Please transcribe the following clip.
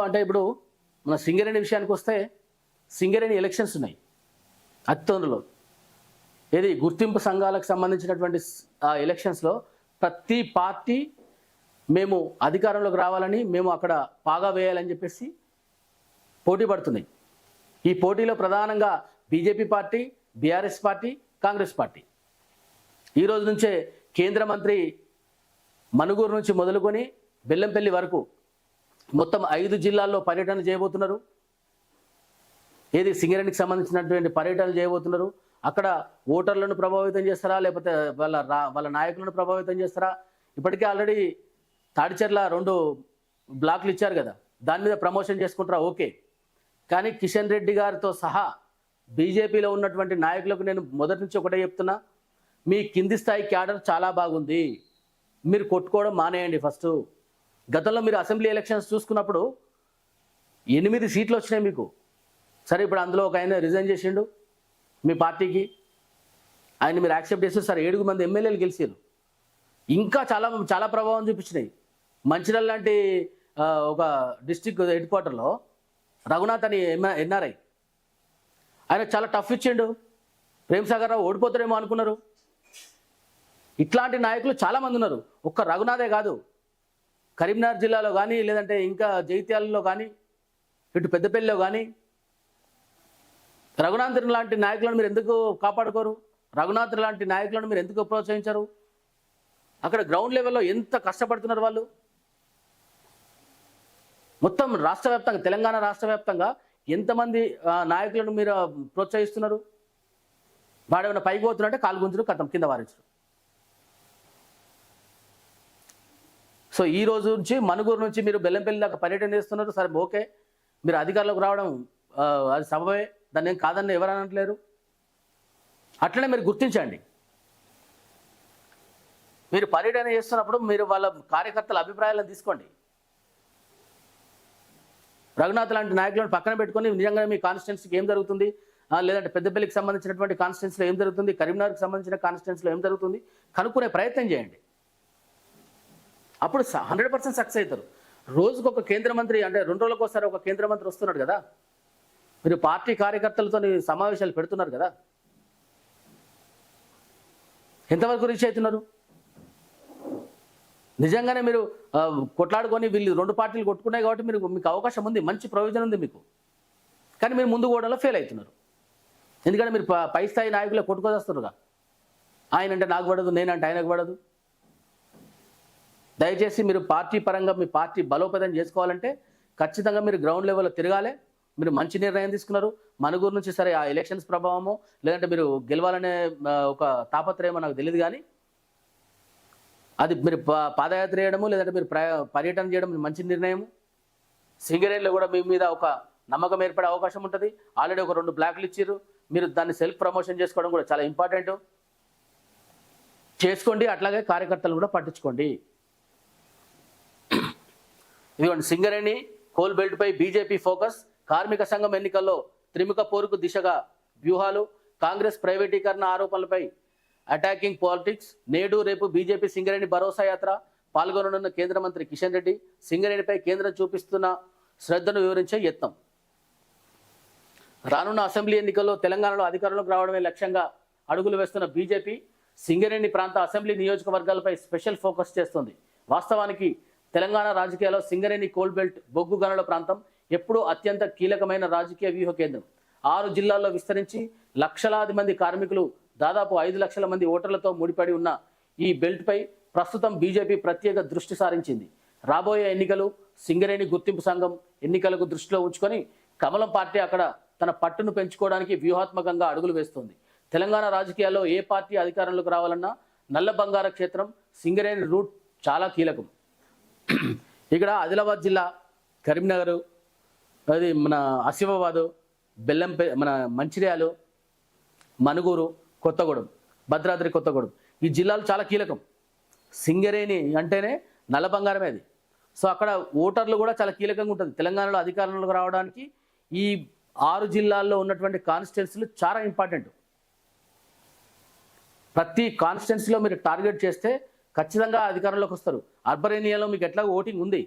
అంటే ఇప్పుడు మన సింగరేణి విషయానికి వస్తే సింగరేణి ఎలక్షన్స్ ఉన్నాయి అతి తొందరలో. ఏది గుర్తింపు సంఘాలకు సంబంధించినటువంటి ఆ ఎలక్షన్స్లో ప్రతి పార్టీ మేము అధికారంలోకి రావాలని, మేము అక్కడ పాగా వేయాలని చెప్పేసి పోటీ పడుతున్నాయి. ఈ పోటీలో ప్రధానంగా BJP party, BRS party, Congress party. ఈ రోజు నుంచే కేంద్ర మంత్రి మనుగూరు నుంచి మొదలుకొని బెల్లంపల్లి వరకు మొత్తం 5 జిల్లాల్లో పర్యటన చేయబోతున్నారు. ఏది సింగరేణికి సంబంధించినటువంటి పర్యటనలు చేయబోతున్నారు. అక్కడ ఓటర్లను ప్రభావితం చేస్తారా, లేకపోతే వాళ్ళ నాయకులను ప్రభావితం చేస్తారా? ఇప్పటికే ఆల్రెడీ తాడిచెర్ల 2 బ్లాక్లు ఇచ్చారు కదా, దాని మీద ప్రమోషన్ చేసుకుంటారా? ఓకే. కానీ కిషన్ రెడ్డి గారితో సహా బీజేపీలో ఉన్నటువంటి నాయకులకు నేను మొదటి నుంచి ఒకటే చెప్తున్నా, మీ కింది స్థాయి క్యాడర్ చాలా బాగుంది, మీరు కొట్టుకోవడం మానేయండి ఫస్ట్. గతంలో మీరు అసెంబ్లీ ఎలక్షన్స్ చూసుకున్నప్పుడు 8 సీట్లు వచ్చినాయి మీకు. సరే, ఇప్పుడు అందులో ఒక ఆయన రిజైన్ చేసిండు మీ పార్టీకి, ఆయన మీరు యాక్సెప్ట్ చేస్తే సరే 7 మంది ఎమ్మెల్యేలు గెలిచారు. ఇంకా చాలా ప్రభావం చూపించినాయి. మంచిర్యాల లాంటి ఒక డిస్టిక్ హెడ్ క్వార్టర్లో రఘునాథ్ అని ఎన్ఆర్ఐ, ఆయన చాలా టఫ్ ఇచ్చిండు. ప్రేమ్సాగర్ రావు ఓడిపోతారేమో అనుకున్నారు. ఇట్లాంటి నాయకులు చాలామంది ఉన్నారు. ఒక్క రఘునాథే కాదు, కరీంనగర్ జిల్లాలో కానీ, లేదంటే ఇంకా జైత్యాలలో కానీ, ఇటు పెద్దపల్లిలో కానీ రఘునాథ్ లాంటి నాయకులను మీరు ఎందుకు కాపాడుకోరు? రఘునాథ్ లాంటి నాయకులను మీరు ఎందుకు ప్రోత్సహించరు? అక్కడ గ్రౌండ్ లెవెల్లో ఎంత కష్టపడుతున్నారు వాళ్ళు. మొత్తం రాష్ట్ర వ్యాప్తంగా, తెలంగాణ రాష్ట్ర వ్యాప్తంగా ఎంతమంది నాయకులను మీరు ప్రోత్సహిస్తున్నారు? వాడేమైనా పైకి పోతున్నారంటే కాలు గుంజులు కథం కింద వారించరు. సో ఈ రోజు నుంచి మనుగూరు నుంచి మీరు బెల్లంపల్లి దాకా పర్యటన చేస్తున్నారు. సరే ఓకే, మీరు అధికారంలోకి రావడం అది సబబే, దాన్ని ఏం కాదని ఎవరు అనట్లేరు. అట్లనే మీరు గుర్తించండి. మీరు పర్యటన చేస్తున్నప్పుడు మీరు వాళ్ళ కార్యకర్తల అభిప్రాయాలను తీసుకోండి. రఘునాథ్ లాంటి నాయకులను పక్కన పెట్టుకొని నిజంగా మీ కాన్స్టిట్యున్సీకి ఏం జరుగుతుంది, లేదంటే పెద్దపల్లికి సంబంధించినటువంటి కాన్స్టిట్యున్సీలో ఏం జరుగుతుంది, కరీంనగర్కి సంబంధించిన కాన్స్టిట్యున్సీలో ఏం జరుగుతుంది కనుక్కునే ప్రయత్నం చేయండి. అప్పుడు 100% సక్సెస్ అవుతారు. రోజుకు ఒక కేంద్ర మంత్రి, అంటే 2 రోజులకు ఒకసారి ఒక కేంద్ర మంత్రి వస్తున్నాడు కదా, మీరు పార్టీ కార్యకర్తలతో సమావేశాలు పెడుతున్నారు కదా, ఎంతవరకు రీచ్ అవుతున్నారు? నిజంగానే మీరు కొట్లాడుకొని వీళ్ళు 2 పార్టీలు కొట్టుకున్నాయి కాబట్టి మీకు అవకాశం ఉంది, మంచి ప్రయోజనం ఉంది మీకు. కానీ మీరు ముందు గోడలో ఫెయిల్ అవుతున్నారు. ఎందుకంటే మీరు పై స్థాయి నాయకులే కొట్టుకొస్తున్నారు. ఆయన అంటే నాకు పడదు, నేనంటే ఆయనకు పడదు. దయచేసి మీరు పార్టీ పరంగా మీ పార్టీ బలోపేతం చేసుకోవాలంటే ఖచ్చితంగా మీరు గ్రౌండ్ లెవెల్లో తిరగాలి. మీరు మంచి నిర్ణయం తీసుకున్నారు. మనుగూరు నుంచి సరే ఆ ఎలక్షన్స్ ప్రభావమో, లేదంటే మీరు గెలవాలనే ఒక తాపత్రయమో నాకు తెలియదు, కానీ అది మీరు పాదయాత్ర చేయడము, లేదంటే మీరు పర్యటన చేయడం మంచి నిర్ణయం. సింగరేణిలో కూడా మీ మీద ఒక నమ్మకం ఏర్పడే అవకాశం ఉంటుంది. ఆల్రెడీ ఒక 2 బ్లాక్లు ఇచ్చారు. మీరు దాన్ని సెల్ఫ్ ప్రమోషన్ చేసుకోవడం కూడా చాలా ఇంపార్టెంట్. చేసుకోండి. అట్లాగే కార్యకర్తలు కూడా పట్టించుకోండి. ఇదిగోండి, సింగరేణి కోల్ బెల్ట్పై బీజేపీ ఫోకస్, కార్మిక సంఘం ఎన్నికల్లో త్రిముఖ పోరుకు దిశగా వ్యూహాలు, కాంగ్రెస్ ప్రైవేటీకరణ ఆరోపణలపై అటాకింగ్ పాలిటిక్స్. నేడు రేపు బీజేపీ సింగరేణి భరోసా యాత్ర, పాల్గొననున్న కేంద్ర మంత్రి కిషన్ రెడ్డి. సింగరేణిపై కేంద్రం చూపిస్తున్న శ్రద్ధను వివరించే యత్నం. రానున్న అసెంబ్లీ ఎన్నికల్లో తెలంగాణలో అధికారంలోకి రావడమే లక్ష్యంగా అడుగులు వేస్తున్న బీజేపీ సింగరేణి ప్రాంత అసెంబ్లీ నియోజకవర్గాలపై స్పెషల్ ఫోకస్ చేస్తుంది. వాస్తవానికి తెలంగాణ రాజకీయాల్లో సింగరేణి కోల్ బెల్ట్ బొగ్గు గనుల ప్రాంతం ఎప్పుడూ అత్యంత కీలకమైన రాజకీయ వ్యూహ కేంద్రం. 6 జిల్లాల్లో విస్తరించి లక్షలాది మంది కార్మికులు, దాదాపు 5 లక్షల మంది ఓటర్లతో ముడిపడి ఉన్న ఈ బెల్ట్పై ప్రస్తుతం బీజేపీ ప్రత్యేక దృష్టి సారించింది. రాబోయే ఎన్నికలు, సింగరేణి గుర్తింపు సంఘం ఎన్నికలకు దృష్టిలో ఉంచుకొని కమలం పార్టీ అక్కడ తన పట్టును పెంచుకోవడానికి వ్యూహాత్మకంగా అడుగులు వేస్తోంది. తెలంగాణ రాజకీయాల్లో ఏ పార్టీ అధికారంలోకి రావాలన్నా నల్ల బంగార క్షేత్రం సింగరేణి రూట్ చాలా కీలకం. ఇక్కడ ఆదిలాబాద్ జిల్లా, కరీంనగర్, అది మన ఆసిఫాబాదు, మన మంచిర్యాలు, మనుగూరు, కొత్తగూడెం, భద్రాద్రి కొత్తగూడెం, ఈ జిల్లాలు చాలా కీలకం. సింగరేణి అంటేనే నల్ల బంగారమే అది. సో అక్కడ ఓటర్లు కూడా చాలా కీలకంగా ఉంటుంది. తెలంగాణలో అధికారంలోకి రావడానికి ఈ 6 జిల్లాల్లో ఉన్నటువంటి కాన్స్టిట్యున్సీలు చాలా ఇంపార్టెంట్. ప్రతి కాన్స్టిట్యున్సీలో మీరు టార్గెట్ చేస్తే ఖచ్చితంగా అధికారంలోకి వస్తారు. అర్బన్ ఏరియాలో మీకు ఎట్లా ఓటింగ్ ఉంది.